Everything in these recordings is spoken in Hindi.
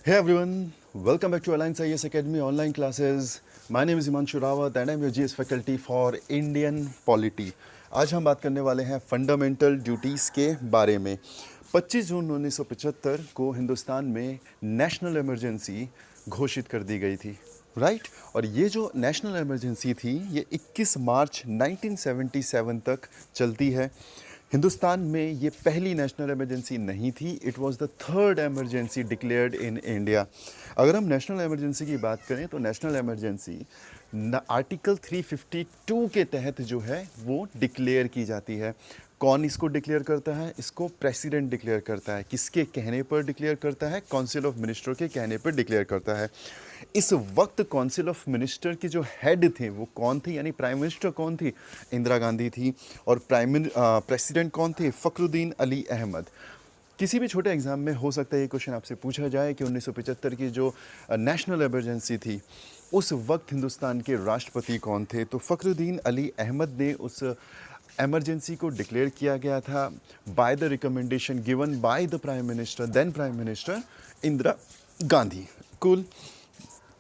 Hey everyone, welcome back to Alliance IAS Academy online classes. My name is Himanshu Rawat and I'm your GS faculty for Indian Polity. आज हम बात करने वाले हैं फंडामेंटल ड्यूटीज़ के बारे में। 25 जून 1975 को हिंदुस्तान में नेशनल इमरजेंसी घोषित कर दी गई थी, राइट। और ये जो नेशनल इमरजेंसी थी ये 21 मार्च 1977 तक चलती है। हिंदुस्तान में ये पहली नेशनल इमरजेंसी नहीं थी, it was the third emergency declared in India. अगर हम नेशनल इमरजेंसी की बात करें तो नेशनल इमरजेंसी आर्टिकल 352 के तहत जो है वो डिक्लेयर की जाती है। कौन इसको डिक्लेयर करता है? इसको प्रेसिडेंट डिक्लेयर करता है। किसके कहने पर डिक्लेयर करता है? काउंसिल ऑफ मिनिस्टर के कहने पर डिक्लेयर करता है। इस वक्त काउंसिल ऑफ मिनिस्टर के जो हेड थे वो कौन थे, यानी प्राइम मिनिस्टर कौन थी? इंदिरा गांधी थी। और प्रेसिडेंट कौन थे? फखरुद्दीन अली अहमद। किसी भी छोटे एग्जाम में हो सकता है ये क्वेश्चन आपसे पूछा जाए कि 1975 की जो नेशनल इमरजेंसी थी उस वक्त हिंदुस्तान के राष्ट्रपति कौन थे? तो फखरुद्दीन अली अहमद ने उस एमरजेंसी को डिक्लेयर किया गया था by the recommendation given by the prime minister, then prime minister Indira Gandhi. Cool.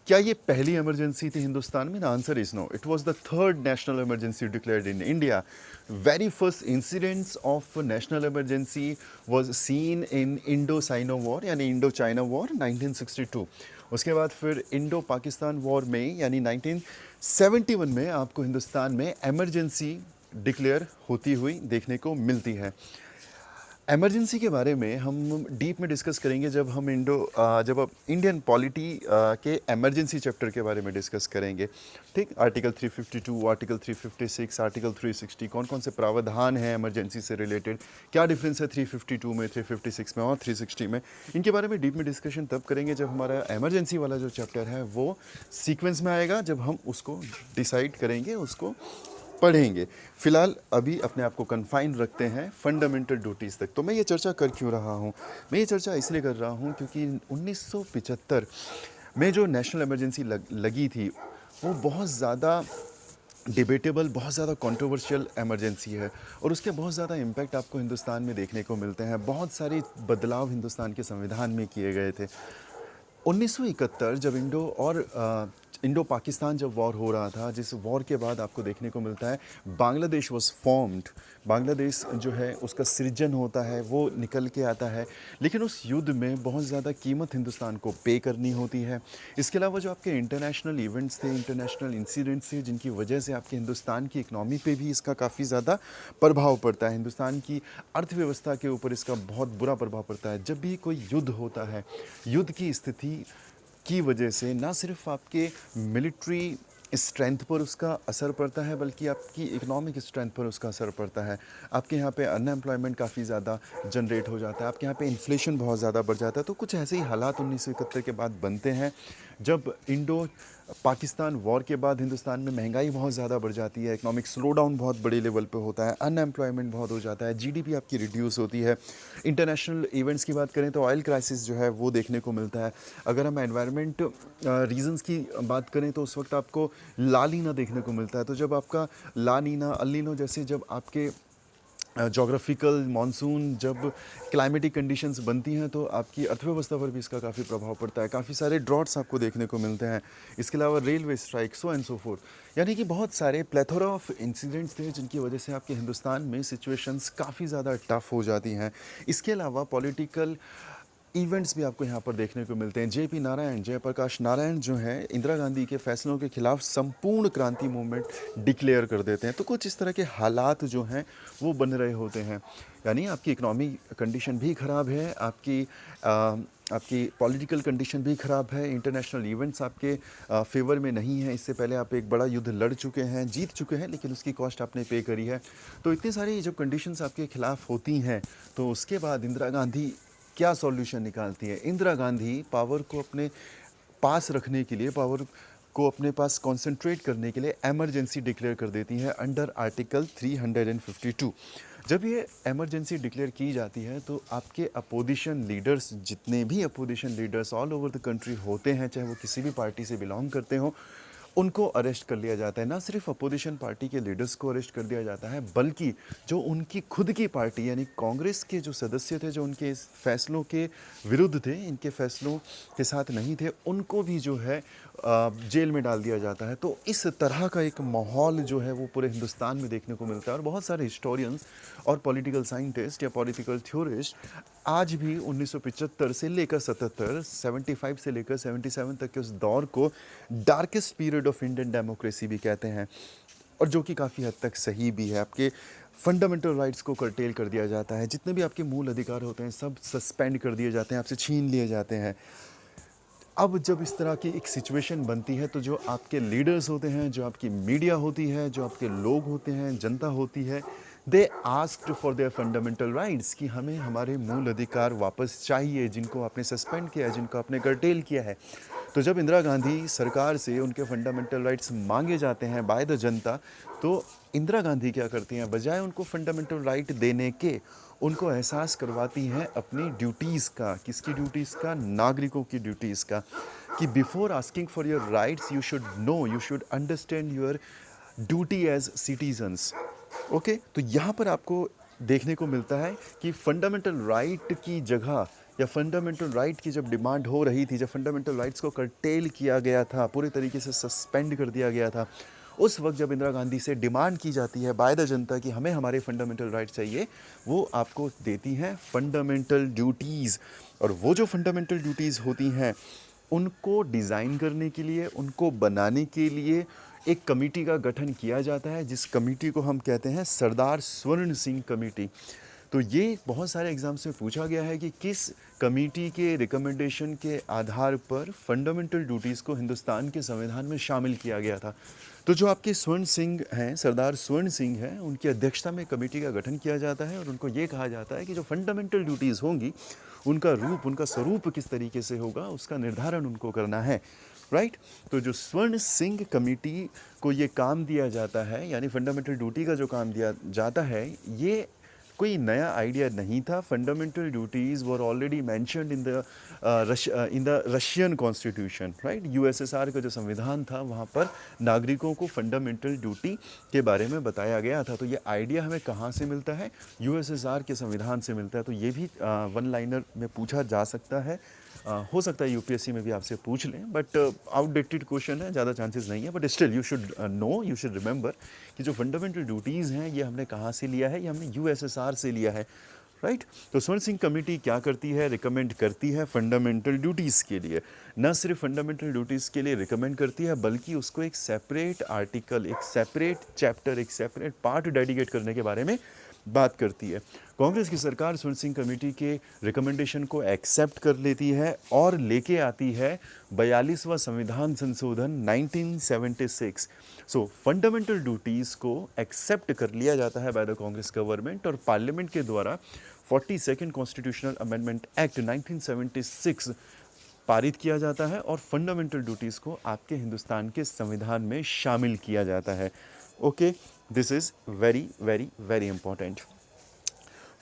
क्या ये पहली इमरजेंसी थी हिंदुस्तान में? The answer is no, it was the third national emergency declared in India. Very first incidents of national emergency was seen in Indo Sino war यानी इंडो चाइना वॉर 1962। उसके बाद फिर इंडो पाकिस्तान वॉर में यानी 1971 में आपको हिंदुस्तान में एमरजेंसी डिक्लेयर होती हुई देखने को मिलती है। इमरजेंसी के बारे में हम डीप में डिस्कस करेंगे जब हम जब अब इंडियन पॉलिटी के इमरजेंसी चैप्टर के बारे में डिस्कस करेंगे। ठीक, आर्टिकल 352, आर्टिकल 356, आर्टिकल 360, कौन कौन से प्रावधान हैं इमरजेंसी से रिलेटेड, क्या डिफरेंस है 352 में, 356 में और 360 में, इनके बारे में डीप में डिस्कशन तब करेंगे जब हमारा इमरजेंसी वाला जो चैप्टर है वो सीक्वेंस में आएगा, जब हम उसको डिसाइड करेंगे, उसको पढ़ेंगे। फिलहाल अभी अपने आप को कन्फाइन रखते हैं फंडामेंटल ड्यूटीज़ तक। तो मैं ये चर्चा कर क्यों रहा हूँ? मैं ये चर्चा इसलिए कर रहा हूँ क्योंकि 1975 में जो नेशनल इमरजेंसी लगी थी वो बहुत ज़्यादा डिबेटेबल, बहुत ज़्यादा कंट्रोवर्शियल इमरजेंसी है और उसके बहुत ज़्यादा इम्पैक्ट आपको हिंदुस्तान में देखने को मिलते हैं। बहुत सारे बदलाव हिंदुस्तान के संविधान में किए गए थे। 1971 जब इंडो पाकिस्तान जब वॉर हो रहा था, जिस वॉर के बाद आपको देखने को मिलता है बांग्लादेश वॉज फॉर्म्ड। बांग्लादेश जो है उसका सृजन होता है, वो निकल के आता है, लेकिन उस युद्ध में बहुत ज़्यादा कीमत हिंदुस्तान को पे करनी होती है। इसके अलावा जो आपके इंटरनेशनल इवेंट्स थे, इंटरनेशनल इंसिडेंट्स थे, जिनकी वजह से आपके हिंदुस्तान की इकनॉमी पे भी इसका काफ़ी ज़्यादा प्रभाव पड़ता है। हिंदुस्तान की अर्थव्यवस्था के ऊपर इसका बहुत बुरा प्रभाव पड़ता है। जब भी कोई युद्ध होता है, युद्ध की स्थिति की वजह से ना सिर्फ आपके मिलिट्री स्ट्रेंथ पर उसका असर पड़ता है बल्कि आपकी इकोनॉमिक स्ट्रेंथ पर उसका असर पड़ता है। आपके यहाँ पे अनएम्प्लॉयमेंट काफ़ी ज़्यादा जनरेट हो जाता है, आपके यहाँ पे इन्फ्लेशन बहुत ज़्यादा बढ़ जाता है। तो कुछ ऐसे ही हालात 1971 के बाद बनते हैं जब इंडो पाकिस्तान वॉर के बाद हिंदुस्तान में महंगाई बहुत ज़्यादा बढ़ जाती है, इकोनॉमिक स्लो डाउन बहुत बड़े लेवल पे होता है, अनएम्प्लॉयमेंट बहुत हो जाता है, जीडीपी आपकी रिड्यूस होती है। इंटरनेशनल इवेंट्स की बात करें तो ऑयल क्राइसिस जो है वो देखने को मिलता है। अगर हम एनवायरनमेंट रीजंस की बात करें तो उस वक्त आपको ला नीना देखने को मिलता है। तो जब आपका ला नीना, अल नीनो जैसे जब आपके जोग्राफिकल मॉनसून, जब क्लाइमेटिक कंडीशंस बनती हैं तो आपकी अर्थव्यवस्था पर भी इसका काफ़ी प्रभाव पड़ता है। काफ़ी सारे ड्रॉट्स आपको देखने को मिलते हैं। इसके अलावा railway strike, so and so fourth, यानी कि बहुत सारे प्लेथोरा ऑफ इंसिडेंट्स थे जिनकी वजह से आपके हिंदुस्तान में सिचुएशंस काफ़ी ज़्यादा टफ हो जाती हैं। इसके अलावा पॉलिटिकल इवेंट्स भी आपको यहाँ पर देखने को मिलते हैं। जेपी नारायण, जयप्रकाश नारायण जो हैं इंदिरा गांधी के फैसलों के खिलाफ संपूर्ण क्रांति मूवमेंट डिक्लेयर कर देते हैं। तो कुछ इस तरह के हालात जो हैं वो बन रहे होते हैं, यानी आपकी इकोनॉमी कंडीशन भी ख़राब है, आपकी पॉलिटिकल कंडीशन भी ख़राब है, इंटरनेशनल इवेंट्स आपके फेवर में नहीं है। इससे पहले आप एक बड़ा युद्ध लड़ चुके हैं, जीत चुके हैं, लेकिन उसकी कॉस्ट आपने पे करी है। तो इतनी सारी जब कंडीशंस आपके खिलाफ होती हैं तो उसके बाद इंदिरा गांधी क्या सॉल्यूशन निकालती है? इंदिरा गांधी पावर को अपने पास रखने के लिए, पावर को अपने पास कंसंट्रेट करने के लिए एमरजेंसी डिक्लेयर कर देती है अंडर आर्टिकल 352। जब ये एमरजेंसी डिक्लेयर की जाती है तो आपके अपोजिशन लीडर्स, जितने भी opposition leaders all over the country होते हैं, चाहे वो किसी भी पार्टी से बिलोंग करते हों, उनको अरेस्ट कर लिया जाता है। ना सिर्फ अपोजिशन पार्टी के लीडर्स को अरेस्ट कर दिया जाता है, बल्कि जो उनकी खुद की पार्टी यानी कांग्रेस के जो सदस्य थे, जो उनके इस फैसलों के विरुद्ध थे, इनके फैसलों के साथ नहीं थे, उनको भी जो है जेल में डाल दिया जाता है। तो इस तरह का एक माहौल जो है वो पूरे हिंदुस्तान में देखने को मिलता है। और बहुत सारे हिस्टोरियंस और पॉलिटिकल साइंटिस्ट या पॉलिटिकल थ्योरिस्ट आज भी 1975 से लेकर 77, 75 से लेकर 77 तक के उस दौर को darkest period of Indian democracy भी कहते हैं, और जो कि काफ़ी हद तक सही भी है। आपके फंडामेंटल राइट्स को कर्टेल कर दिया जाता है, जितने भी आपके मूल अधिकार होते हैं सब सस्पेंड कर दिए जाते हैं, आपसे छीन लिए जाते हैं। अब जब इस तरह की एक सिचुएशन बनती है, तो जो आपके लीडर्स होते हैं, जो आपकी मीडिया होती है, जो आपके लोग होते हैं, जनता होती है, they asked for their fundamental rights कि हमें हमारे मूल अधिकार वापस चाहिए, जिनको आपने सस्पेंड किया है, जिनको आपने कर्टेल किया है। तो जब इंदिरा गांधी सरकार से उनके फंडामेंटल राइट्स मांगे जाते हैं बाय द जनता, तो इंदिरा गांधी क्या करती हैं, बजाय उनको फंडामेंटल राइट देने के, उनको एहसास करवाती हैं अपनी ड्यूटीज़ का। किसकी ड्यूटीज़ का? नागरिकों की ड्यूटीज़ का। कि before asking for your rights you should know, you should understand your duty as citizens. Okay, तो यहाँ पर आपको देखने को मिलता है कि फंडामेंटल राइट की जगह, या फंडामेंटल राइट की जब डिमांड हो रही थी, जब फंडामेंटल राइट्स को कर्टेल किया गया था, पूरे तरीके से सस्पेंड कर दिया गया था, उस वक्त जब इंदिरा गांधी से डिमांड की जाती है बाय द जनता कि हमें हमारे फंडामेंटल राइट चाहिए, वो आपको देती हैं फंडामेंटल ड्यूटीज़। और वो जो फंडामेंटल ड्यूटीज़ होती हैं, उनको डिज़ाइन करने के लिए, उनको बनाने के लिए एक कमेटी का गठन किया जाता है, जिस कमेटी को हम कहते हैं सरदार स्वर्ण सिंह कमेटी। तो ये बहुत सारे एग्ज़ाम्स में पूछा गया है कि किस कमेटी के रिकमेंडेशन के आधार पर फंडामेंटल ड्यूटीज़ को हिंदुस्तान के संविधान में शामिल किया गया था। तो जो आपके स्वर्ण सिंह हैं, सरदार स्वर्ण सिंह हैं, उनकी अध्यक्षता में कमेटी का गठन किया जाता है, और उनको ये कहा जाता है कि जो फंडामेंटल ड्यूटीज़ होंगी, उनका रूप, उनका स्वरूप किस तरीके से होगा, उसका निर्धारण उनको करना है। राइट। तो जो स्वर्ण सिंह कमेटी को ये काम दिया जाता है, यानी फंडामेंटल ड्यूटी का जो काम दिया जाता है, ये कोई नया आइडिया नहीं था। Fundamental duties were already mentioned in the Russian constitution. Right, USSR का जो संविधान था, वहाँ पर नागरिकों को फंडामेंटल ड्यूटी के बारे में बताया गया था। तो ये आइडिया हमें कहाँ से मिलता है? यूएसएसआर के संविधान से मिलता है। तो ये भी वन लाइनर में पूछा जा सकता है। हो सकता है यूपीएससी में भी आपसे पूछ लें, बट आउटडेटेड क्वेश्चन है, ज़्यादा चांसेस नहीं है, but still you should know, you should remember कि जो फंडामेंटल ड्यूटीज़ हैं, ये हमने कहाँ से लिया है? ये हमने यूएसएसआर से लिया है। राइट। तो स्वर्ण सिंह कमेटी क्या करती है? रिकमेंड करती है फंडामेंटल ड्यूटीज़ के लिए। न सिर्फ फंडामेंटल ड्यूटीज़ के लिए रिकमेंड करती है, बल्कि उसको एक सेपरेट आर्टिकल, एक सेपरेट चैप्टर, एक सेपरेट पार्ट डेडिकेट करने के बारे में बात करती है। कांग्रेस की सरकार स्वर्ण सिंह कमेटी के रिकमेंडेशन को एक्सेप्ट कर लेती है और लेके आती है 42वां संविधान संशोधन 1976। सो फंडामेंटल ड्यूटीज़ को एक्सेप्ट कर लिया जाता है बाय द कांग्रेस गवर्नमेंट, और पार्लियामेंट के द्वारा 42nd कॉन्स्टिट्यूशनल अमेंडमेंट एक्ट 1976 पारित किया जाता है, और फंडामेंटल ड्यूटीज़ को आपके हिंदुस्तान के संविधान में शामिल किया जाता है। Okay, this is very very very important.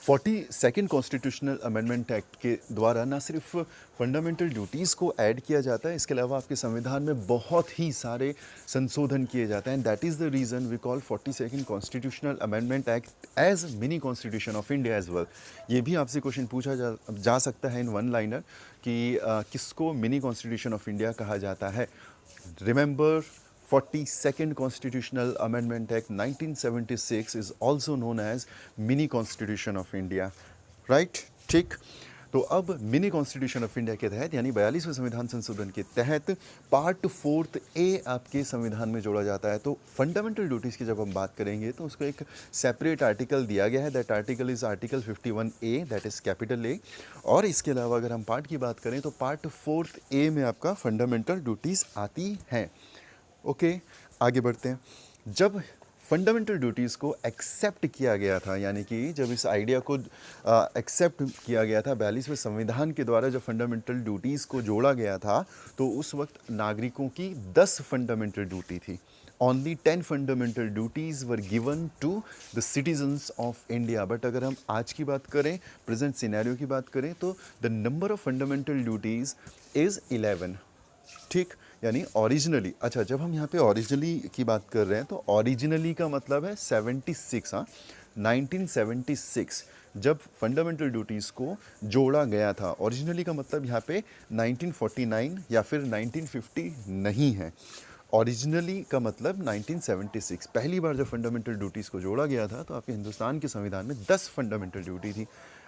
42nd constitutional amendment act के द्वारा ना सिर्फ फंडामेंटल ड्यूटीज़ को ऐड किया जाता है, इसके अलावा आपके संविधान में बहुत ही सारे संशोधन किए जाते हैं। That is the reason we call 42nd constitutional amendment act as mini constitution of India as well. ये भी आपसे क्वेश्चन पूछा जा सकता है इन वन लाइनर कि किसको मिनी कॉन्स्टिट्यूशन ऑफ इंडिया कहा जाता है। Remember, 42nd Constitutional Amendment Act 1976 is also known as Mini Constitution of India, right? ठीक। तो अब मिनी कॉन्स्टिट्यूशन ऑफ इंडिया के तहत, यानी 42वें संविधान संशोधन के तहत पार्ट 4 ए आपके संविधान में जोड़ा जाता है। तो फंडामेंटल ड्यूटीज़ की जब हम बात करेंगे, तो उसको एक सेपरेट आर्टिकल दिया गया है। That article is article 51A, that is capital A. और इसके अलावा अगर हम पार्ट की बात करें, तो पार्ट 4 ए में आपका फंडामेंटल ड्यूटीज़ आती हैं। ओके, आगे बढ़ते हैं। जब फंडामेंटल ड्यूटीज़ को एक्सेप्ट किया गया था, यानी कि जब इस आइडिया को एक्सेप्ट किया गया था 42वें संविधान के द्वारा, जब फंडामेंटल ड्यूटीज़ को जोड़ा गया था, तो उस वक्त नागरिकों की 10 फंडामेंटल ड्यूटी थी। Only 10 fundamental duties were given to the citizens of India. But अगर हम आज की बात करें, प्रेजेंट सिनेरियो की बात करें, तो the number of fundamental duties is 11। ठीक, यानी ओरिजिनली, अच्छा जब हम यहाँ पे ओरिजिनली की बात कर रहे हैं तो ओरिजिनली का मतलब है 76, हाँ, 1976 जब फंडामेंटल ड्यूटीज़ को जोड़ा गया था। ओरिजिनली का मतलब यहाँ पे 1949 या फिर 1950 नहीं है। ओरिजिनली का मतलब 1976 पहली बार जब फंडामेंटल ड्यूटीज़ को जोड़ा गया था तो आपके हिंदुस्तान के संविधान में 10 फंडामेंटल ड्यूटी थी।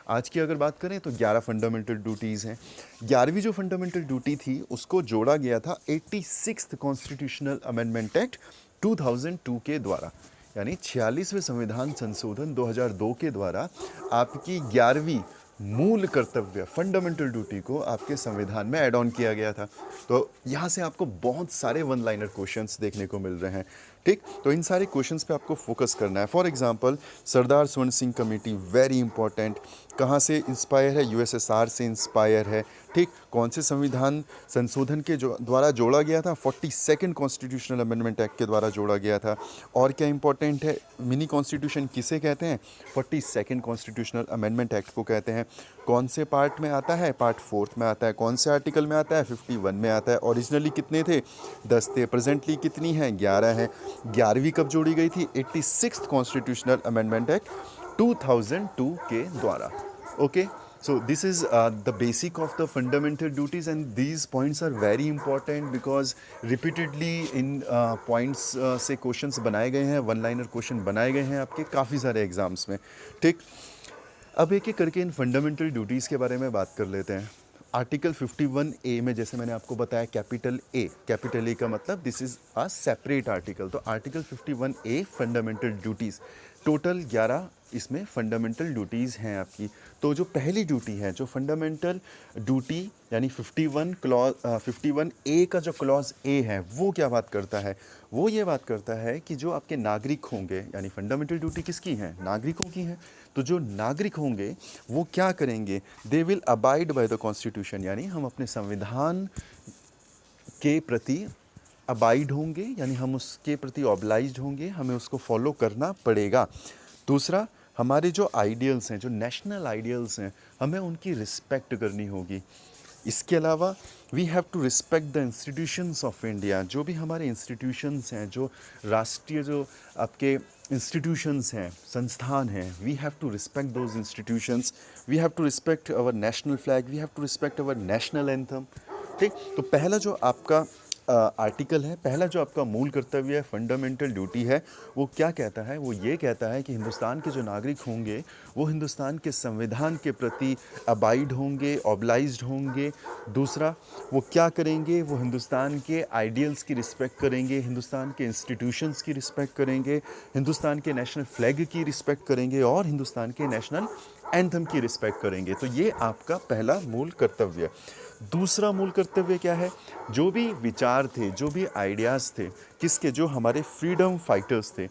आज की अगर बात करें तो 11 फंडामेंटल ड्यूटीज़ हैं। 11वीं जो फंडामेंटल ड्यूटी थी उसको जोड़ा गया था 86th कॉन्स्टिट्यूशनल अमेंडमेंट एक्ट 2002 के द्वारा, यानी 46वें संविधान संशोधन 2002 के द्वारा आपकी 11वीं मूल कर्तव्य फंडामेंटल ड्यूटी को आपके संविधान में ऐड ऑन किया गया था। तो यहाँ से आपको बहुत सारे वन लाइनर क्वेश्चंस देखने को मिल रहे हैं। ठीक, तो इन सारे क्वेश्चंस पे आपको फोकस करना है। फॉर एग्जांपल सरदार स्वर्ण सिंह कमेटी, वेरी इंपॉर्टेंट, कहाँ से इंस्पायर है, यूएसएसआर से इंस्पायर है। ठीक, कौन से संविधान संशोधन के जो द्वारा जोड़ा गया था, 42nd कॉन्स्टिट्यूशनल अमेंडमेंट एक्ट के द्वारा जोड़ा गया था। और क्या इंपॉर्टेंट है, मिनी कॉन्स्टिट्यूशन किसे कहते हैं, 42nd कॉन्स्टिट्यूशनल अमेंडमेंट एक्ट को कहते हैं। कौन से पार्ट में आता है, पार्ट 4 में आता है। कौन से आर्टिकल में आता है, 51 में आता है। ओरिजिनली कितने थे, 10 थे। प्रेजेंटली कितनी हैं, 11 हैं। 11वीं कब जोड़ी गई थी, 86th कॉन्स्टिट्यूशनल अमेंडमेंट एक्ट 2002 के द्वारा। Okay, so this is the basic of the fundamental duties, and these points are very important because repeatedly in points से questions बनाए गए हैं, वन लाइनर क्वेश्चन बनाए गए हैं आपके काफ़ी सारे एग्जाम्स में। ठीक, अब एक एक करके इन फंडामेंटल ड्यूटीज़ के बारे में बात कर लेते हैं। आर्टिकल 51A में जैसे मैंने आपको बताया, कैपिटल ए का मतलब this is a separate article. तो article 51A fundamental duties, total 11 इसमें फंडामेंटल ड्यूटीज़ हैं आपकी। तो जो पहली ड्यूटी है, जो फंडामेंटल ड्यूटी यानी 51A का जो क्लॉज ए है, वो क्या बात करता है, वो ये बात करता है कि जो आपके नागरिक होंगे, यानी फंडामेंटल ड्यूटी किसकी है, नागरिकों की है। तो जो नागरिक होंगे वो क्या करेंगे, they will abide by the constitution, यानी हम अपने संविधान के प्रति अबाइड होंगे, यानी हम उसके प्रति ऑब्लाइज्ड होंगे, हमें उसको फॉलो करना पड़ेगा। दूसरा, हमारे जो आइडियल्स हैं, जो नेशनल आइडियल्स हैं, हमें उनकी रिस्पेक्ट करनी होगी। इसके अलावा we have to respect the institutions of India, जो भी हमारे इंस्टीट्यूशंस हैं, जो राष्ट्रीय जो आपके इंस्टीट्यूशंस हैं, संस्थान हैं, we have to respect those institutions. We have to respect our national flag, we have to respect our national anthem. ठीक, तो पहला जो आपका आर्टिकल है, पहला जो आपका मूल कर्तव्य है, फंडामेंटल ड्यूटी है, वो क्या कहता है, वो ये कहता है कि हिंदुस्तान के जो नागरिक होंगे वो हिंदुस्तान के संविधान के प्रति अबाइड होंगे, ऑब्लाइज्ड होंगे। दूसरा, वो क्या करेंगे, वो हिंदुस्तान के आइडियल्स की रिस्पेक्ट करेंगे, हिंदुस्तान के इंस्टीट्यूशंस की रिस्पेक्ट करेंगे, हिंदुस्तान के नेशनल फ्लैग की रिस्पेक्ट करेंगे और हिंदुस्तान के नेशनल एंथम की रिस्पेक्ट करेंगे। तो ये आपका पहला मूल कर्तव्य। दूसरा मूल कर्तव्य क्या है, जो भी विचार थे, जो भी आइडियाज़ थे, किसके, जो हमारे फ्रीडम फाइटर्स थे,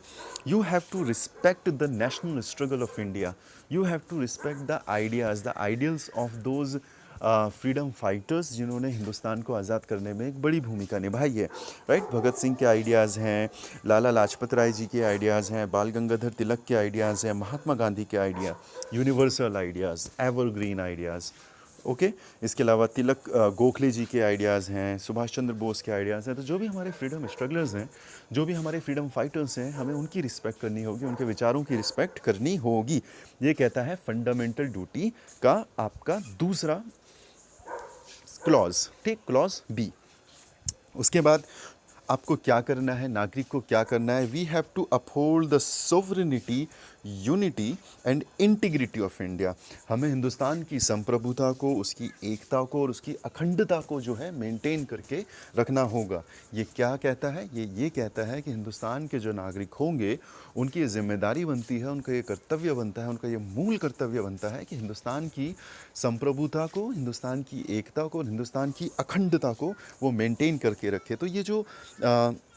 you have to respect the national struggle of India, you have to respect the ideas, the ideals of those freedom fighters जिन्होंने हिंदुस्तान को आज़ाद करने में एक बड़ी भूमिका निभाई है। राइट, भगत सिंह के आइडियाज़ हैं, लाला लाजपत राय जी के आइडियाज़ हैं, बाल गंगाधर तिलक के आइडियाज़ हैं, महात्मा गांधी के idea, universal ideas, evergreen ideas. Okay, इसके अलावा तिलक गोखले जी के आइडियाज़ हैं, सुभाष चंद्र बोस के आइडियाज़ हैं। तो जो भी हमारे फ्रीडम स्ट्रगलर्स हैं, जो भी हमारे फ्रीडम फाइटर्स हैं, हमें उनकी रिस्पेक्ट करनी होगी, उनके विचारों की रिस्पेक्ट करनी होगी। ये कहता है फंडामेंटल ड्यूटी का आपका दूसरा क्लॉज। ठीक, क्लॉज बी। उसके बाद आपको क्या करना है, नागरिक को क्या करना है, we have to uphold the sovereignty, unity and integrity of India. हमें हिंदुस्तान की संप्रभुता को, उसकी एकता को और उसकी अखंडता को जो है मेंटेन करके रखना होगा। ये क्या कहता है, ये कहता है कि हिंदुस्तान के जो नागरिक होंगे उनकी ये जिम्मेदारी बनती है, उनका ये कर्तव्य बनता है, उनका ये मूल कर्तव्य बनता है कि हिंदुस्तान की संप्रभुता को, हिंदुस्तान की एकता को, हिंदुस्तान की अखंडता को वो मेंटेन करके रखे। तो ये जो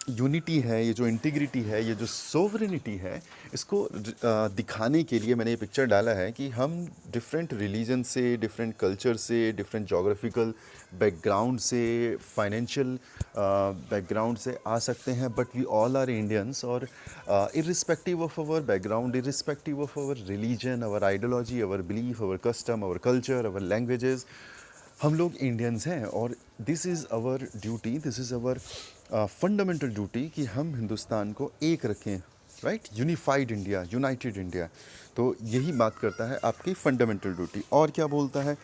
यूनिटी है, ये जो इंटीग्रिटी है, ये जो सोवरेनिटी है, इसको दिखाने के लिए मैंने ये पिक्चर डाला है कि हम डिफरेंट रिलीजन से, डिफरेंट कल्चर से, डिफरेंट जोग्राफिकल बैकग्राउंड से, फाइनेंशियल बैकग्राउंड से आ सकते हैं, but we all are Indians. और irrespective of our background, irrespective of our religion, our ideology, our belief, our custom, our culture, our languages, हम लोग इंडियंस हैं और this is our duty, this is our fundamental duty कि हम हिंदुस्तान को एक रखें, right, unified India, united India. तो यही बात करता है आपकी फंडामेंटल ड्यूटी। और क्या बोलता है,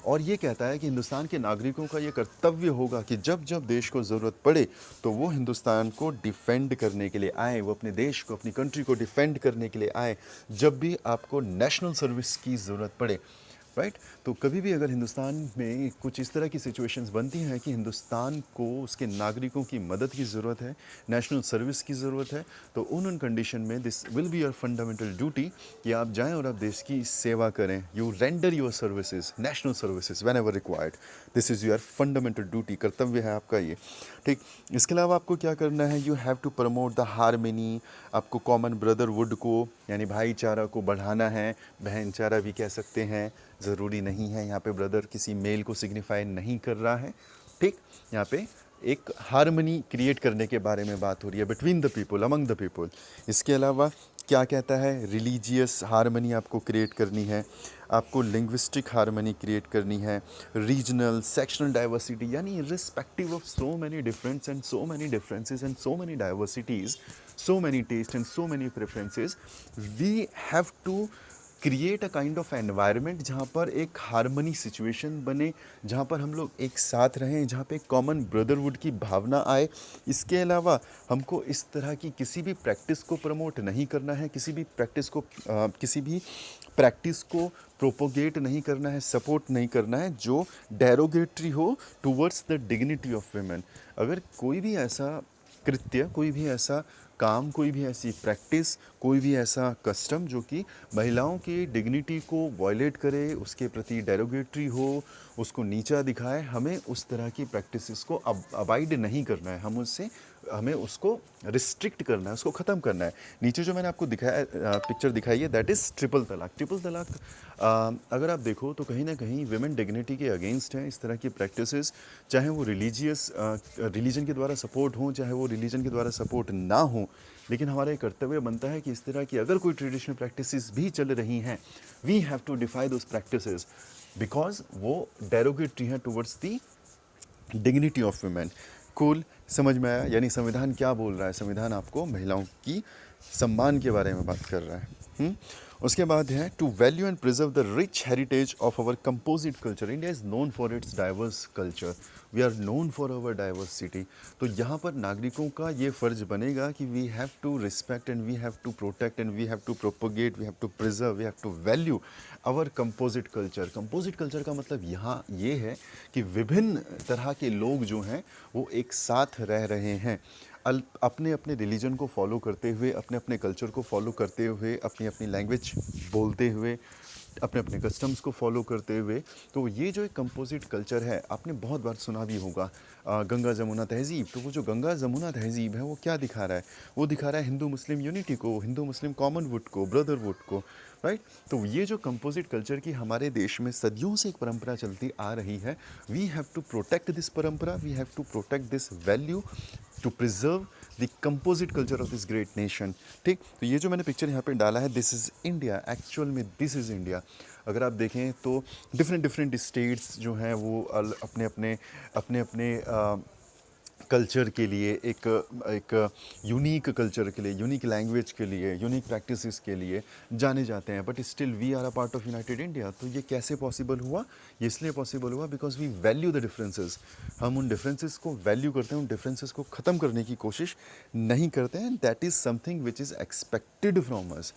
और ये कहता है कि हिंदुस्तान के नागरिकों का ये कर्तव्य होगा कि जब जब देश को ज़रूरत पड़े तो वो हिंदुस्तान को डिफेंड करने के लिए आए, वो अपने देश को, अपनी कंट्री को डिफेंड करने के लिए आए जब भी आपको नेशनल सर्विस की ज़रूरत पड़े, राइट। तो कभी भी अगर हिंदुस्तान में कुछ इस तरह की सिचुएशंस बनती हैं कि हिंदुस्तान को उसके नागरिकों की मदद की ज़रूरत है, नेशनल सर्विस की ज़रूरत है, तो उन कंडीशन में this will be your fundamental duty कि आप जाएं और आप देश की सेवा करें। You render your services, national services when ever required. This is your fundamental duty, कर्तव्य है आपका ये, ठीक। इसके अलावा आपको क्या करना है, you have to promote the harmony. आपको कॉमन ब्रदरहुड को यानी भाईचारा को बढ़ाना है, बहनचारा भी कह सकते हैं, ज़रूरी नहीं है, यहाँ पे ब्रदर किसी मेल को सिग्निफाई नहीं कर रहा है, ठीक। यहाँ पे एक हारमनी क्रिएट करने के बारे में बात हो रही है between the people, among the people. इसके अलावा क्या कहता है, रिलीजियस हारमनी आपको क्रिएट करनी है, आपको लिंग्विस्टिक हारमनी क्रिएट करनी है, रीजनल सेक्शनल डाइवर्सिटी, यानी respective of so many difference and so many differences and so many diversities, so many tastes and so many preferences, we have to create a kind of environment जहाँ पर एक हारमनी सिचुएशन बने, जहाँ पर हम लोग एक साथ रहें, जहाँ पे कॉमन ब्रदरहुड की भावना आए। इसके अलावा हमको इस तरह की किसी भी प्रैक्टिस को प्रमोट नहीं करना है, किसी भी प्रैक्टिस को प्रोपोगेट नहीं करना है, सपोर्ट नहीं करना है जो डेरोगेटरी हो towards the dignity of women. अगर कोई भी ऐसा कृत्य, कोई भी ऐसा काम, कोई भी ऐसी प्रैक्टिस, कोई भी ऐसा कस्टम जो कि महिलाओं की डिग्निटी को वायलेट करे, उसके प्रति डेरोगेटरी हो, उसको नीचा दिखाए, हमें उस तरह की प्रैक्टिसेस को अवॉइड नहीं करना है, हमें उसको रिस्ट्रिक्ट करना है, उसको ख़त्म करना है। नीचे जो मैंने आपको दिखाया, पिक्चर दिखाई है, दैट इज़ ट्रिपल तलाक। ट्रिपल तलाक अगर आप देखो तो कहीं ना कहीं विमेन डिग्निटी के अगेंस्ट हैं इस तरह की प्रैक्टिसेस, चाहे वो रिलीजन के द्वारा सपोर्ट हों, चाहे वो रिलीजन के द्वारा सपोर्ट ना हो। लेकिन हमारा एक कर्तव्य बनता है कि इस तरह की अगर कोई ट्रेडिशनल प्रैक्टिसेस भी चल रही हैं, we have to defy those practices because वो डेरोगेटरी हैं towards the dignity of women. Cool, समझ में आया? यानी संविधान क्या बोल रहा है, संविधान आपको महिलाओं की सम्मान के बारे में बात कर रहा है। उसके बाद है to value and preserve the rich heritage of our composite culture. India is known for its diverse culture, we are known for our diversity. तो यहाँ पर नागरिकों का ये फ़र्ज बनेगा कि we have to respect and we have to protect and we have to propagate, we have to preserve, we have to value our composite culture. Composite culture का मतलब यहाँ ये है कि विभिन्न तरह के लोग जो हैं वो एक साथ रह रहे हैं, अपने अपने रिलीजन को फॉलो करते हुए, अपने अपने कल्चर को फॉलो करते हुए, अपनी अपनी लैंग्वेज बोलते हुए, अपने अपने कस्टम्स को फॉलो करते हुए। तो ये जो एक कंपोजिट कल्चर है, आपने बहुत बार सुना भी होगा गंगा जमुना तहज़ीब। तो वो जो गंगा जमुना तहज़ीब है वो क्या दिखा रहा है, वो दिखा रहा है हिंदू मुस्लिम यूनिटी को, हिंदू मुस्लिम कॉमनवुड को, ब्रदरहुड को, राइट। तो ये जो कंपोजिट कल्चर की हमारे देश में सदियों से एक परंपरा चलती आ रही है, we have to protect this parampara, we have to protect this value, to preserve the composite culture of this great nation, ठीक। तो ये जो मैंने पिक्चर यहाँ पे डाला है, दिस इज़ इंडिया, एक्चुअल में दिस इज़ इंडिया। अगर आप देखें तो डिफरेंट स्टेट्स जो हैं वो अपने अपने कल्चर के लिए, एक यूनिक कल्चर के लिए, यूनिक लैंग्वेज के लिए, यूनिक प्रैक्टिसेस के लिए जाने जाते हैं, but still we are a part of united India. तो ये कैसे पॉसिबल हुआ? ये इसलिए पॉसिबल हुआ because we value the differences. हम उन डिफरेंसेस को वैल्यू करते हैं, उन डिफरेंसेस को ख़त्म करने की कोशिश नहीं करते हैं। That is something which is expected from us.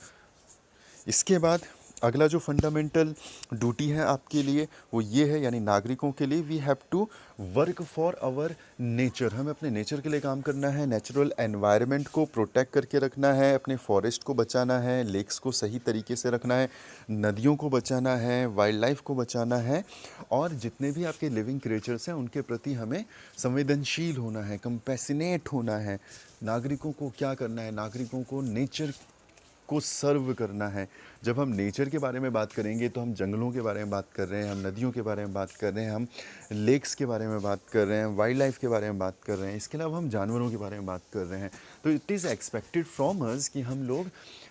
इसके बाद अगला जो फंडामेंटल ड्यूटी है आपके लिए वो ये है, यानी नागरिकों के लिए, we have to work for our nature. हमें अपने नेचर के लिए काम करना है, नेचुरल एनवायरनमेंट को प्रोटेक्ट करके रखना है, अपने फॉरेस्ट को बचाना है, लेक्स को सही तरीके से रखना है, नदियों को बचाना है, वाइल्ड लाइफ को बचाना है, और जितने भी आपके लिविंग क्रिएचर्स हैं उनके प्रति हमें संवेदनशील होना है, कंपैसिनेट होना है। नागरिकों को क्या करना है, नागरिकों को नेचर को सर्व करना है। जब हम नेचर के बारे में बात करेंगे तो हम जंगलों के बारे में बात कर रहे हैं, हम नदियों के बारे में बात कर रहे हैं, हम लेक्स के बारे में बात कर रहे हैं, वाइल्ड लाइफ के बारे में बात कर रहे हैं, इसके अलावा हम जानवरों के बारे में बात कर रहे हैं। तो it is expected from us कि हम लोग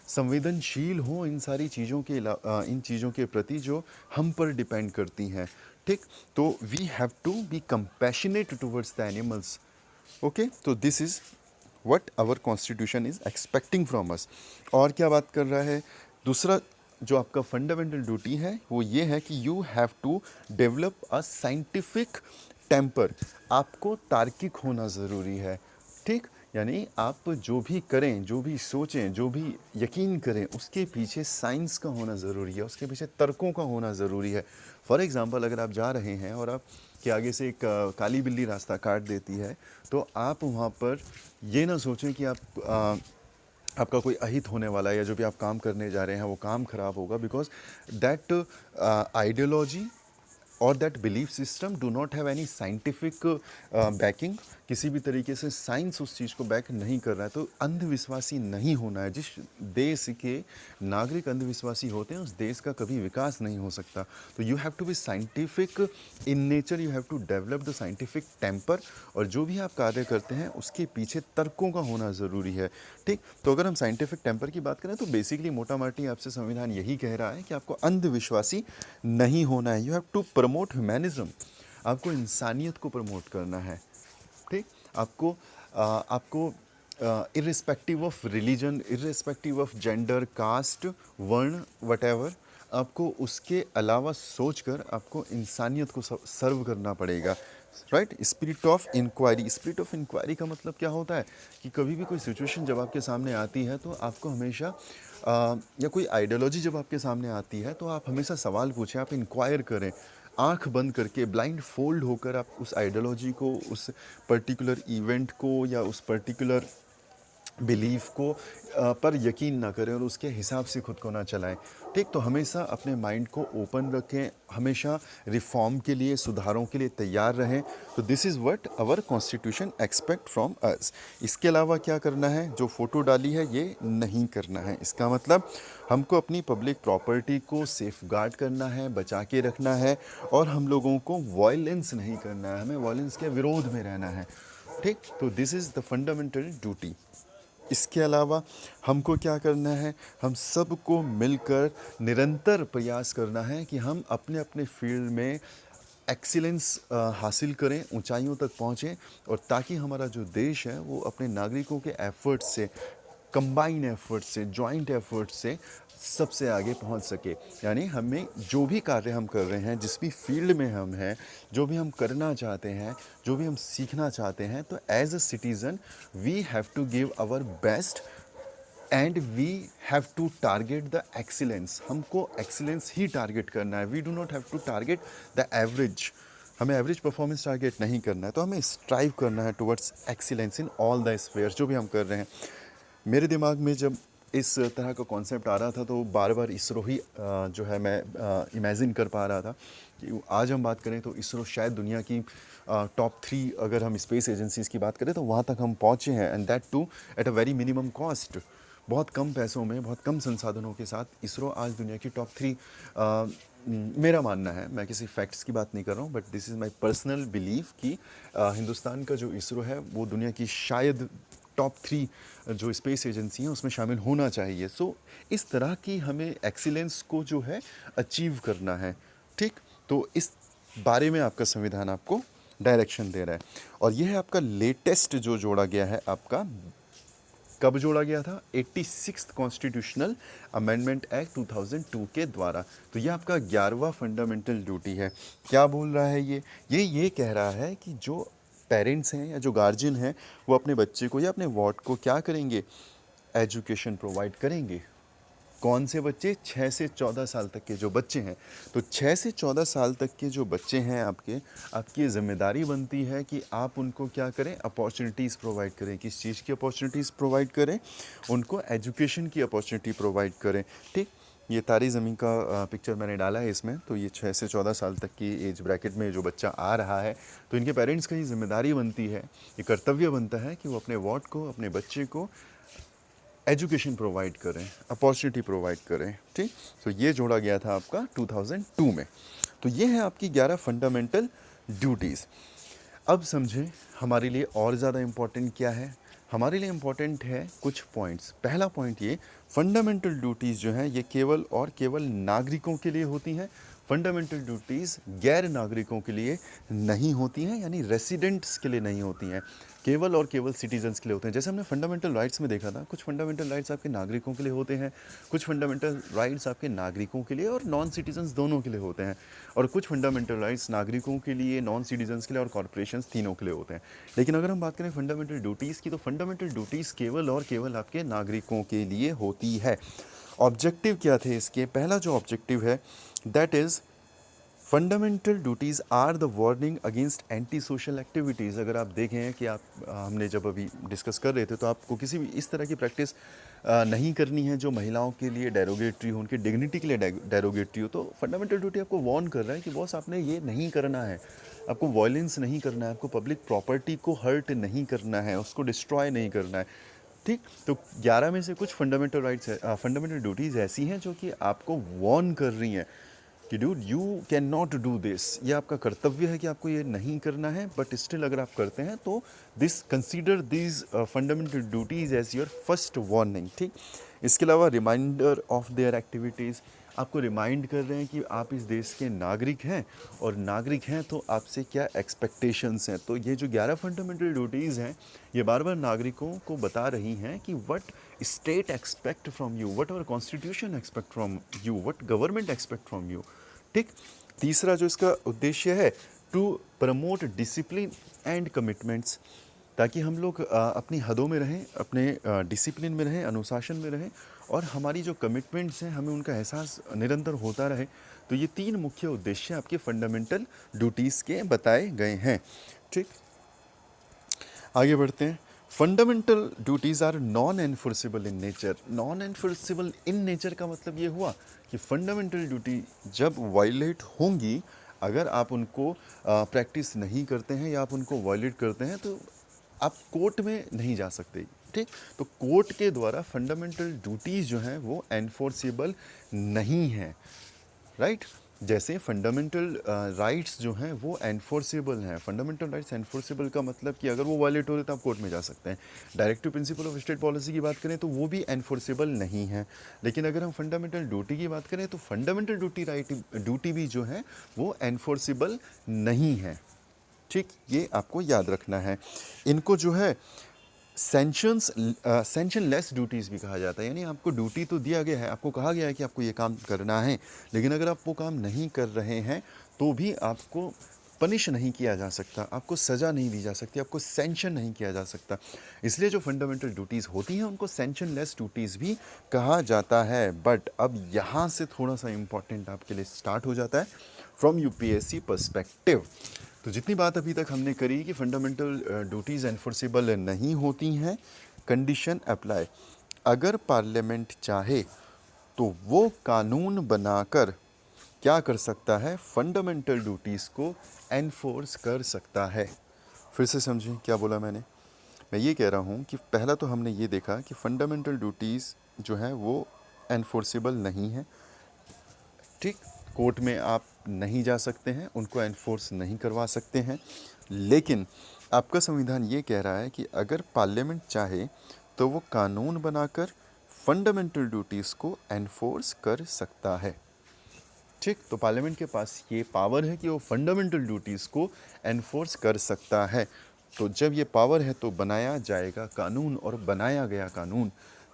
संवेदनशील हों इन सारी चीज़ों के इन चीज़ों के प्रति जो हम पर डिपेंड करती हैं, ठीक। तो we have to be compassionate towards the animals. Okay, तो this is what our constitution is expecting from us. और क्या बात कर रहा है, दूसरा जो आपका फंडामेंटल ड्यूटी है वो ये है कि you have to develop a scientific temper. आपको तार्किक होना ज़रूरी है, ठीक। यानी आप जो भी करें, जो भी सोचें, जो भी यकीन करें, उसके पीछे साइंस का होना ज़रूरी है, उसके पीछे तर्कों का होना ज़रूरी है। फॉर एग्ज़ाम्पल, अगर आप जा रहे हैं और आप के आगे से एक काली बिल्ली रास्ता काट देती है, तो आप वहाँ पर ये ना सोचें कि आपका कोई अहित होने वाला है या जो भी आप काम करने जा रहे हैं वो काम खराब होगा, बिकॉज दैट आइडियोलॉजी और that belief system do not have any scientific banking. किसी भी तरीके से साइंस उस चीज़ को बैक नहीं कर रहा है, तो अंधविश्वासी नहीं होना है। जिस देश के नागरिक अंधविश्वासी होते हैं, उस देश का कभी विकास नहीं हो सकता। तो you have to be scientific in nature, you have to develop the scientific temper. और जो भी आप कार्य करते हैं उसके पीछे तर्कों का होना ज़रूरी है, ठीक। तो अगर हम साइंटिफिक टेम्पर की बात करें तो बेसिकली मोटा माटी आपसे संविधान यही कह रहा है कि आपको अंधविश्वासी नहीं होना है। You have to promote humanism. आपको इंसानियत को प्रमोट करना है, ठीक। आपको irrespective of religion, irrespective of gender, caste, वर्ण, वटेवर, आपको उसके अलावा सोचकर आपको इंसानियत को सर्व करना पड़ेगा, right. Spirit of inquiry. Spirit of inquiry का मतलब क्या होता है कि कभी भी कोई सिचुएशन जब आपके सामने आती है तो आपको हमेशा या कोई आइडियोलॉजी जब आपके सामने आती है तो आप हमेशा सवाल पूछें, आप इंक्वायर करें। आंख बंद करके, ब्लाइंड फोल्ड होकर आप उस आइडियोलॉजी को, उस पर्टिकुलर इवेंट को या उस पर्टिकुलर बिलीफ को पर यकीन ना करें और उसके हिसाब से खुद को ना चलाएं, ठीक। तो हमेशा अपने माइंड को ओपन रखें, हमेशा रिफॉर्म के लिए, सुधारों के लिए तैयार रहें। तो this is what our constitution expect from us. इसके अलावा क्या करना है, जो फ़ोटो डाली है ये नहीं करना है। इसका मतलब हमको अपनी पब्लिक प्रॉपर्टी को सेफ गार्ड करना है, बचा के रखना है, और हम लोगों को वायलेंस नहीं करना है, हमें वायलेंस के विरोध में रहना है, ठीक। तो this is the fundamental duty. इसके अलावा हमको क्या करना है, हम सबको मिलकर निरंतर प्रयास करना है कि हम अपने अपने फील्ड में एक्सीलेंस हासिल करें, ऊंचाइयों तक पहुँचें, और ताकि हमारा जो देश है वो अपने नागरिकों के एफर्ट से, कंबाइन एफर्ट से, जॉइंट एफर्ट से सबसे आगे पहुंच सके। यानी हमें जो भी कार्य हम कर रहे हैं, जिस भी फील्ड में हम हैं, जो भी हम करना चाहते हैं, जो भी हम सीखना चाहते हैं, तो as a citizen we have to give our best and we have to target the excellence. हमको एक्सीलेंस ही टारगेट करना है। We do not have to target the average. हमें एवरेज परफॉर्मेंस टारगेट नहीं करना है, तो हमें स्ट्राइव करना है towards excellence in all the spheres जो भी हम कर रहे हैं। मेरे दिमाग में जब इस तरह का कॉन्सेप्ट आ रहा था तो बार बार इसरो ही जो है मैं इमेजिन कर पा रहा था कि आज हम बात करें तो इसरो शायद दुनिया की टॉप 3, अगर हम स्पेस एजेंसीज़ की बात करें तो वहाँ तक हम पहुँचे हैं, and that too at a very minimum cost. बहुत कम पैसों में, बहुत कम संसाधनों के साथ इसरो आज दुनिया की टॉप 3, मेरा मानना है, मैं किसी फैक्ट्स की बात नहीं कर रहा हूँ, but this is my personal belief कि हिंदुस्तान का जो इसरो है वो दुनिया की शायद टॉप 3 जो स्पेस एजेंसी हैं उसमें शामिल होना चाहिए। सो इस तरह की हमें एक्सीलेंस को जो है अचीव करना है, ठीक। तो इस बारे में आपका संविधान आपको डायरेक्शन दे रहा है। और यह है आपका लेटेस्ट जो जोड़ा गया है, आपका कब जोड़ा गया था, 86th कॉन्स्टिट्यूशनल अमेंडमेंट एक्ट 2002 के द्वारा। तो ये आपका 11वां फंडामेंटल ड्यूटी है। क्या बोल रहा है ये कह रहा है कि जो पेरेंट्स हैं या जो गार्जियन हैं वो अपने बच्चे को या अपने वार्ड को क्या करेंगे, एजुकेशन प्रोवाइड करेंगे। कौन से बच्चे, 6 से 14 साल तक के जो बच्चे हैं। तो 6 से 14 साल तक के जो बच्चे हैं आपकी ज़िम्मेदारी बनती है कि आप उनको क्या करें, अपॉर्चुनिटीज़ प्रोवाइड करें। किस चीज़ की अपॉर्चुनिटीज़ प्रोवाइड करें, उनको एजुकेशन की अपॉर्चुनिटी प्रोवाइड करें, ठीक। ये तारी ज़मीन का पिक्चर मैंने डाला है इसमें। तो ये 6 से 14 साल तक की एज ब्रैकेट में जो बच्चा आ रहा है, तो इनके पेरेंट्स का ये जिम्मेदारी बनती है, ये कर्तव्य बनता है कि वो अपने वार्ड को, अपने बच्चे को एजुकेशन प्रोवाइड करें, अपॉर्चुनिटी प्रोवाइड करें, ठीक। तो ये जोड़ा गया था आपका 2002 में। तो ये है आपकी 11 फंडामेंटल ड्यूटीज़। अब समझें हमारे लिए और ज़्यादा इम्पॉर्टेंट क्या है। हमारे लिए इम्पॉर्टेंट है कुछ पॉइंट्स। पहला पॉइंट ये, फंडामेंटल ड्यूटीज़ जो हैं ये केवल और केवल नागरिकों के लिए होती हैं। फंडामेंटल ड्यूटीज़ गैर नागरिकों के लिए नहीं होती हैं, यानी रेसिडेंट्स के लिए नहीं होती हैं, केवल और केवल सिटीजन्स के लिए होते हैं। जैसे हमने फंडामेंटल राइट्स में देखा था, कुछ फंडामेंटल राइट्स आपके नागरिकों के लिए होते हैं, कुछ फंडामेंटल राइट्स आपके नागरिकों के लिए और नॉन सिटीजन्स दोनों के लिए होते हैं, और कुछ फंडामेंटल राइट्स नागरिकों के लिए, नॉन सिटीजन्स के लिए और कॉरपोरेशंस तीनों के लिए होते हैं। लेकिन अगर हम बात करें फंडामेंटल ड्यूटीज़ की, तो फंडामेंटल ड्यूटीज़ केवल और केवल आपके नागरिकों के लिए होती है। ऑब्जेक्टिव क्या थे इसके? पहला जो ऑब्जेक्टिव है that is fundamental duties are the warning against anti social activities. अगर आप देखें कि आप हमने जब अभी डिस्कस कर रहे थे, तो आपको किसी भी इस तरह की प्रैक्टिस नहीं करनी है जो महिलाओं के लिए डेरोगेटरी हो, उनकी डिग्निटी के लिए डेरोगेटरी हो। तो फंडामेंटल ड्यूटी आपको वार्न कर रहा है कि बॉस आपने ये नहीं करना है, आपको वायलेंस नहीं करना है, आपको पब्लिक प्रॉपर्टी को हर्ट नहीं करना है, उसको डिस्ट्रॉय नहीं करना है। ठीक, तो 11 में से कुछ फंडामेंटल राइट्स फंडामेंटल ड्यूटीज़ ऐसी हैं जो कि आपको वार्न कर रही हैं कि dude you can not do this, ये आपका कर्तव्य है कि आपको ये नहीं करना है, बट स्टिल अगर आप करते हैं तो this consider this fundamental duties as your first warning. ठीक, इसके अलावा रिमाइंडर ऑफ देयर एक्टिविटीज़, आपको रिमाइंड कर रहे हैं कि आप इस देश के नागरिक हैं, और नागरिक हैं तो आपसे क्या एक्सपेक्टेशंस हैं। तो ये जो 11 फंडामेंटल ड्यूटीज़ हैं, ये बार बार नागरिकों को बता रही हैं कि what state expect from you, what our constitution expect from you, what government expect from you. ठीक, तीसरा जो इसका उद्देश्य है, to promote discipline and commitments, ताकि हम लोग अपनी हदों में रहें, अपने डिसिप्लिन में रहें, अनुशासन में रहें, और हमारी जो कमिटमेंट्स हैं हमें उनका एहसास निरंतर होता रहे। तो ये तीन मुख्य उद्देश्य आपके फंडामेंटल ड्यूटीज़ के बताए गए हैं। ठीक, आगे बढ़ते हैं। Fundamental duties are non enforceable in nature. Non enforceable in nature का मतलब ये हुआ कि फंडामेंटल ड्यूटी जब वायलेट होंगी, अगर आप उनको प्रैक्टिस नहीं करते हैं या आप उनको वायलेट करते हैं, तो आप कोर्ट में नहीं जा सकते। ठीक, तो कोर्ट के द्वारा फंडामेंटल ड्यूटीज़ जो हैं वो एनफोर्सेबल नहीं हैं, राइट। जैसे फंडामेंटल राइट्स जो हैं वो एनफोर्सेबल हैं। फंडामेंटल राइट्स एनफोर्सेबल का मतलब कि अगर वो वायलेट हो रहे तो आप कोर्ट में जा सकते हैं। Directive principle of state policy की बात करें तो वो भी एनफोर्सेबल नहीं है। लेकिन अगर हम फंडामेंटल ड्यूटी की बात करें तो फंडामेंटल ड्यूटी भी जो है वो एनफोर्सेबल नहीं है। ठीक, ये आपको याद रखना है। इनको जो है सेंशन लेस ड्यूटीज़ भी कहा जाता है, यानी आपको ड्यूटी तो दिया गया है, आपको कहा गया है कि आपको ये काम करना है, लेकिन अगर आप वो काम नहीं कर रहे हैं तो भी आपको पनिश नहीं किया जा सकता, आपको सज़ा नहीं दी जा सकती, आपको सेंशन नहीं किया जा सकता। इसलिए जो फंडामेंटल ड्यूटीज़ होती हैं उनको सेंशन लेस ड्यूटीज़ भी कहा जाता है। बट अब यहाँ से थोड़ा सा इम्पॉर्टेंट आपके लिए स्टार्ट हो जाता है फ्रॉम यूपीएससी पर्सपेक्टिव। तो जितनी बात अभी तक हमने करी कि फंडामेंटल ड्यूटीज़ एनफोर्सेबल नहीं होती हैं, कंडीशन अप्लाई। अगर पार्लियामेंट चाहे तो वो कानून बनाकर क्या कर सकता है, फंडामेंटल ड्यूटीज़ को एनफोर्स कर सकता है। फिर से समझें क्या बोला मैंने। मैं ये कह रहा हूँ कि पहला तो हमने ये देखा कि फंडामेंटल ड्यूटीज़ जो है वो एनफोर्सेबल नहीं है। ठीक, कोर्ट में आप नहीं जा सकते हैं, उनको एनफोर्स नहीं करवा सकते हैं। लेकिन आपका संविधान ये कह रहा है कि अगर पार्लियामेंट चाहे तो वो कानून बनाकर फंडामेंटल ड्यूटीज़ को एनफोर्स कर सकता है। ठीक, तो पार्लियामेंट के पास ये पावर है कि वो फंडामेंटल ड्यूटीज़ को एनफोर्स कर सकता है। तो जब ये पावर है तो बनाया जाएगा कानून, और बनाया गया कानून।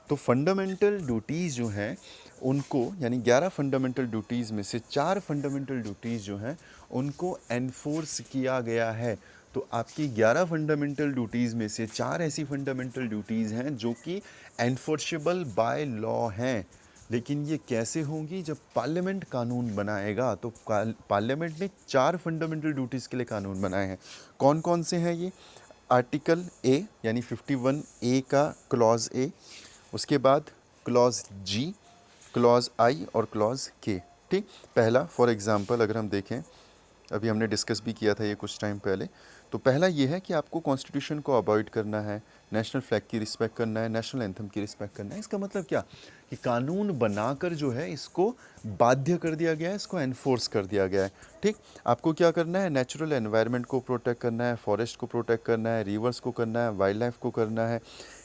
तो फंडामेंटल ड्यूटीज़ जो हैं उनको, यानी 11 फंडामेंटल ड्यूटीज़ में से 4 फंडामेंटल ड्यूटीज़ जो हैं उनको एनफोर्स किया गया है। तो आपकी 11 फंडामेंटल ड्यूटीज़ में से 4 ऐसी फंडामेंटल ड्यूटीज़ हैं जो कि एनफोर्सेबल बाय लॉ हैं। लेकिन ये कैसे होंगी? जब पार्लियामेंट कानून बनाएगा। तो पार्लियामेंट ने 4 फंडामेंटल ड्यूटीज़ के लिए कानून बनाए हैं। कौन कौन से हैं ये? आर्टिकल ए यानी 51 ए का क्लॉज ए, उसके बाद क्लॉज जी, क्लॉज आई और क्लॉज के। ठीक, पहला फॉर एग्जांपल अगर हम देखें, अभी हमने डिस्कस भी किया था ये कुछ टाइम पहले। तो पहला ये है कि आपको कॉन्स्टिट्यूशन को अवॉइड करना है, नेशनल फ्लैग की रिस्पेक्ट करना है, नेशनल एंथम की रिस्पेक्ट करना है। इसका मतलब क्या कि कानून बनाकर जो है इसको बाध्य कर दिया गया है, इसको एनफोर्स कर दिया गया है। ठीक, आपको क्या करना है? नेचुरल एनवायरनमेंट को प्रोटेक्ट करना है, फॉरेस्ट को प्रोटेक्ट करना है, रिवर्स को करना है, वाइल्ड लाइफ को करना है।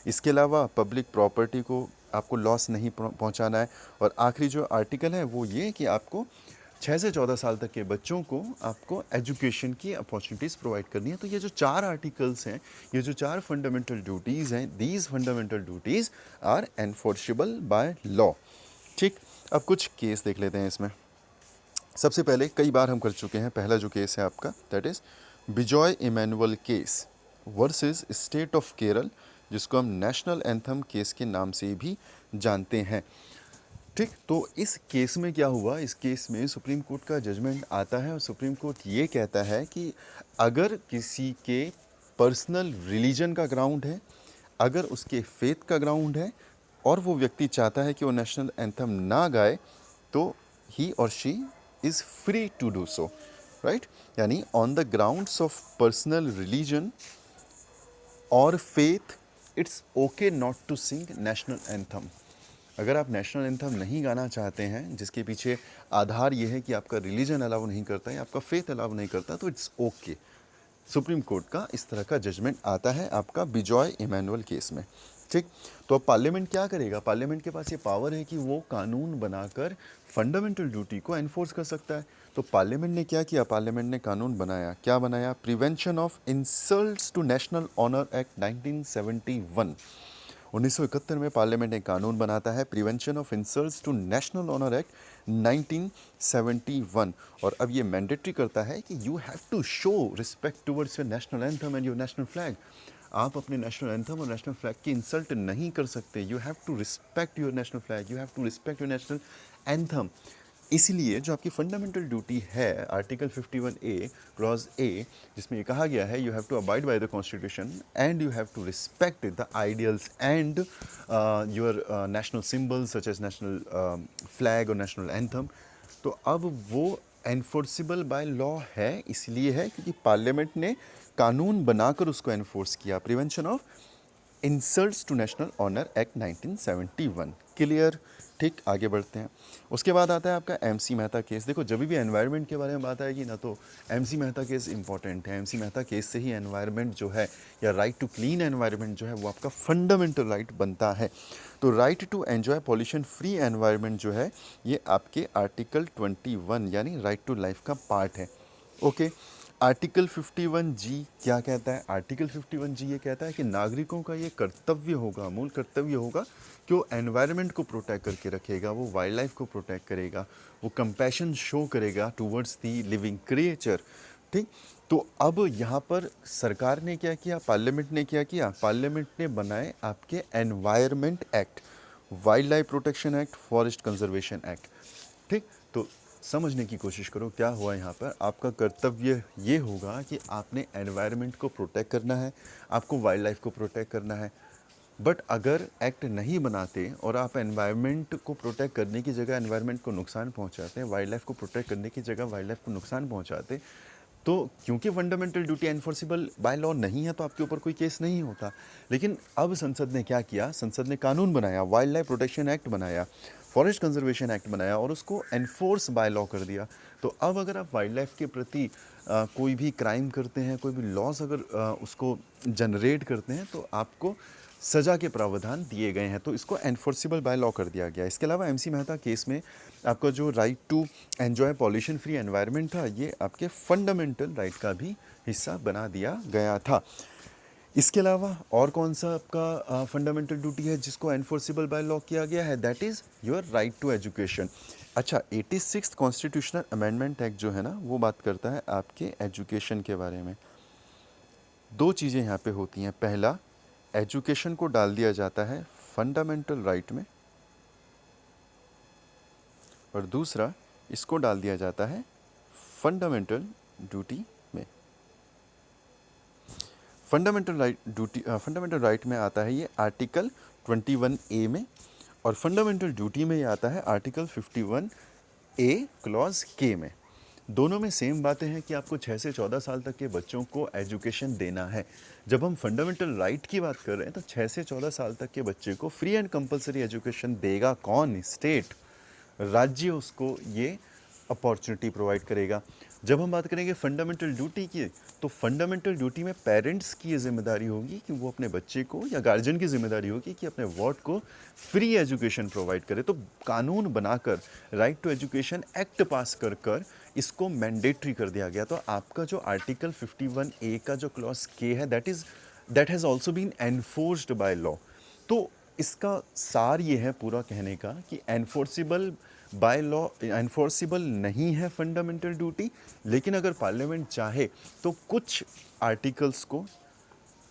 इसके अलावा पब्लिक प्रॉपर्टी को आपको लॉस नहीं पहुंचाना है। और आखिरी जो आर्टिकल है वो ये कि आपको 6 से 14 साल तक के बच्चों को आपको एजुकेशन की अपॉर्चुनिटीज़ प्रोवाइड करनी है। तो ये जो 4 आर्टिकल्स हैं, ये जो 4 फंडामेंटल ड्यूटीज़ हैं, these fundamental duties are enforceable by law. ठीक, अब कुछ केस देख लेते हैं इसमें। सबसे पहले कई बार हम कर चुके हैं, पहला जो केस है आपका that is Bijoe Emmanuel case versus state of Kerala, जिसको हम नेशनल एंथम केस के नाम से भी जानते हैं। ठीक, तो इस केस में क्या हुआ, इस केस में सुप्रीम कोर्ट का जजमेंट आता है और सुप्रीम कोर्ट ये कहता है कि अगर किसी के पर्सनल रिलीजन का ग्राउंड है, अगर उसके फेथ का ग्राउंड है और वो व्यक्ति चाहता है कि वो नेशनल एंथम ना गाए, तो ही और she is free to do so, right. यानी on the grounds of personal religion और faith it's okay not to sing national anthem. अगर आप नेशनल एंथम नहीं गाना चाहते हैं, जिसके पीछे आधार ये है कि आपका रिलीजन अलाउ नहीं करता है, आपका फेथ अलाउ नहीं करता, तो इट्स ओके। सुप्रीम कोर्ट का इस तरह का जजमेंट आता है आपका बिजॉय इमैनुअल केस में। ठीक, तो अब पार्लियामेंट क्या करेगा, पार्लियामेंट के पास ये पावर है कि वो कानून बनाकर फंडामेंटल ड्यूटी को एनफोर्स कर सकता है। तो पार्लियामेंट ने क्या किया, पार्लियामेंट ने कानून बनाया, क्या बनाया, prevention of insults to national honour act 1971। 1971 में पार्लियामेंट एक कानून बनाता है, prevention of insults to national honour act 1971, और अब ये मैंडेटरी करता है कि you have to show respect towards your national anthem and your national flag. आप अपने नेशनल एंथम और नेशनल फ्लैग की इंसल्ट नहीं कर सकते। You have to respect your national flag, you have to respect your national anthem. इसलिए जो आपकी फंडामेंटल ड्यूटी है आर्टिकल 51A क्लॉज ए, जिसमें ये कहा गया है you have to abide by the constitution and you have to respect the ideals and your national symbols such as national flag और नेशनल एंथम। तो अब वो एनफोर्सेबल बाय लॉ है, इसलिए है क्योंकि पार्लियामेंट ने कानून बनाकर उसको एनफोर्स किया, prevention of insults to national honour act 1971। Clear. ठीक, आगे बढ़ते हैं। उसके बाद आता है आपका एमसी मेहता केस। देखो, जब भी एनवायरनमेंट के बारे में बात आएगी ना, तो एमसी मेहता केस इंपॉर्टेंट है। एमसी मेहता केस से ही एनवायरनमेंट जो है, या राइट टू क्लीन एनवायरनमेंट जो है, वो आपका फंडामेंटल राइट बनता है। तो right to enjoy pollution free environment जो है, ये आपके आर्टिकल 21 यानी राइट टू लाइफ का पार्ट है। ओके, आर्टिकल 51G क्या कहता है, आर्टिकल 51G ये कहता है कि नागरिकों का ये कर्तव्य होगा, मूल कर्तव्य होगा कि वो एनवायरनमेंट को प्रोटेक्ट करके रखेगा, वो वाइल्ड लाइफ को प्रोटेक्ट करेगा, वो कंपैशन शो करेगा टुवर्ड्स दी लिविंग क्रिएचर। ठीक, तो अब यहाँ पर सरकार ने क्या किया, पार्लियामेंट ने क्या किया, पार्लियामेंट ने बनाए आपके environment act, wild life protection act, forest conservation act. ठीक, तो समझने की कोशिश करो क्या हुआ यहाँ पर। आपका कर्तव्य ये होगा कि आपने एनवायरनमेंट को प्रोटेक्ट करना है, आपको वाइल्ड लाइफ को प्रोटेक्ट करना है। बट अगर एक्ट नहीं बनाते और आप एनवायरनमेंट को प्रोटेक्ट करने की जगह एनवायरनमेंट को नुकसान पहुँचाते हैं, वाइल्ड लाइफ को प्रोटेक्ट करने की जगह वाइल्ड लाइफ को नुकसान पहुँचाते, तो क्योंकि fundamental duty enforceable by law नहीं है, तो आपके ऊपर कोई केस नहीं होता। लेकिन अब संसद ने क्या किया, संसद ने कानून बनाया, वाइल्ड लाइफ प्रोटेक्शन एक्ट बनाया, फॉरेस्ट कंजर्वेशन एक्ट बनाया और उसको एनफोर्स बाय लॉ कर दिया। तो अब अगर आप वाइल्ड लाइफ के प्रति कोई भी क्राइम करते हैं, कोई भी लॉस अगर उसको जनरेट करते हैं, तो आपको सज़ा के प्रावधान दिए गए हैं। तो इसको एनफोर्सेबल बाय लॉ कर दिया गया। इसके अलावा एमसी मेहता केस में आपका जो right to enjoy pollution free environment था, ये आपके फंडामेंटल राइट का भी हिस्सा बना दिया गया था। इसके अलावा और कौन सा आपका फंडामेंटल ड्यूटी है जिसको एनफोर्सेबल बाय लॉ किया गया है, that is your right to education. अच्छा, 86 कॉन्स्टिट्यूशनल अमेंडमेंट एक्ट जो है ना, वो बात करता है आपके एजुकेशन के बारे में। दो चीज़ें यहाँ पे होती हैं। पहला, एजुकेशन को डाल दिया जाता है फंडामेंटल राइट में, और दूसरा, इसको डाल दिया जाता है फंडामेंटल ड्यूटी में। फंडामेंटल राइट में आता है ये आर्टिकल 21A में, और फंडामेंटल ड्यूटी में ये आता है आर्टिकल 51A क्लॉज K में। दोनों में सेम बातें हैं कि आपको 6 से 14 साल तक के बच्चों को एजुकेशन देना है। जब हम फंडामेंटल राइट की बात कर रहे हैं, तो 6 से 14 साल तक के बच्चे को फ्री एंड कंपलसरी एजुकेशन देगा कौन? स्टेट, राज्य उसको ये अपॉर्चुनिटी प्रोवाइड करेगा। जब हम बात करेंगे फंडामेंटल ड्यूटी की, तो फंडामेंटल ड्यूटी में पेरेंट्स की ये जिम्मेदारी होगी कि वो अपने बच्चे को, या गार्जियन की जिम्मेदारी होगी कि अपने वार्ड को फ्री एजुकेशन प्रोवाइड करे। तो कानून बनाकर right to education act pass कर कर इसको मैंडेटरी कर दिया गया। तो आपका जो आर्टिकल 51A का जो क्लॉज के है, that has also been enforced by law. तो इसका सार ये है पूरा कहने का कि एनफोर्सिबल बाय लॉ, एनफोर्सिबल नहीं है फंडामेंटल ड्यूटी, लेकिन अगर पार्लियामेंट चाहे तो कुछ आर्टिकल्स को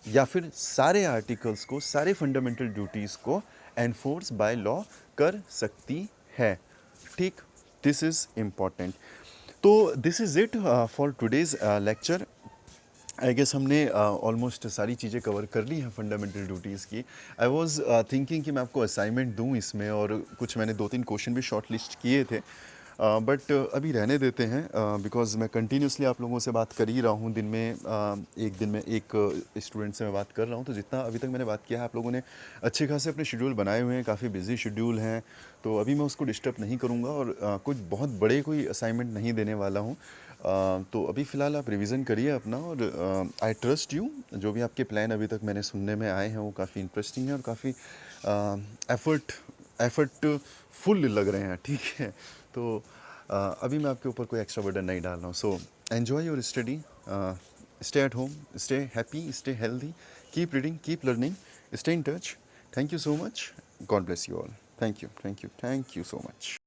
या फिर सारे आर्टिकल्स को, सारे फंडामेंटल ड्यूटीज़ को एनफोर्स बाय लॉ कर सकती है। ठीक, दिस इज़ इम्पॉर्टेंट। तो this is it for today's lecture. I guess हमने ऑलमोस्ट सारी चीज़ें कवर कर ली हैं फंडामेंटल ड्यूटीज़ की। आई वॉज थिंकिंग कि मैं आपको असाइनमेंट दूं इसमें, और कुछ मैंने 2-3 क्वेश्चन भी शॉर्ट लिस्ट किए थे, बट अभी रहने देते हैं, बिकॉज मैं कंटिन्यूसली आप लोगों से बात कर ही रहा हूँ। दिन में एक दिन में एक स्टूडेंट से मैं बात कर रहा हूँ, तो जितना अभी तक मैंने बात किया है, आप लोगों ने अच्छे खासे अपने शेड्यूल बनाए हुए हैं, काफ़ी बिजी शेड्यूल हैं, तो अभी मैं उसको डिस्टर्ब नहीं करूँगा, और कुछ बहुत बड़े कोई असाइनमेंट नहीं देने वाला हूँ। तो अभी फ़िलहाल आप रिवीजन करिए अपना, और आई ट्रस्ट यू, जो भी आपके प्लान अभी तक मैंने सुनने में आए हैं वो काफ़ी इंटरेस्टिंग है और काफ़ी एफर्टफुल लग रहे हैं। ठीक है, तो अभी मैं आपके ऊपर कोई एक्स्ट्रा बर्डन नहीं डाल रहा हूँ। So enjoy your study, stay at home, stay happy, stay healthy, keep reading, keep learning, stay in touch. Thank you so much, God bless you all. Thank you, thank you, thank you so much.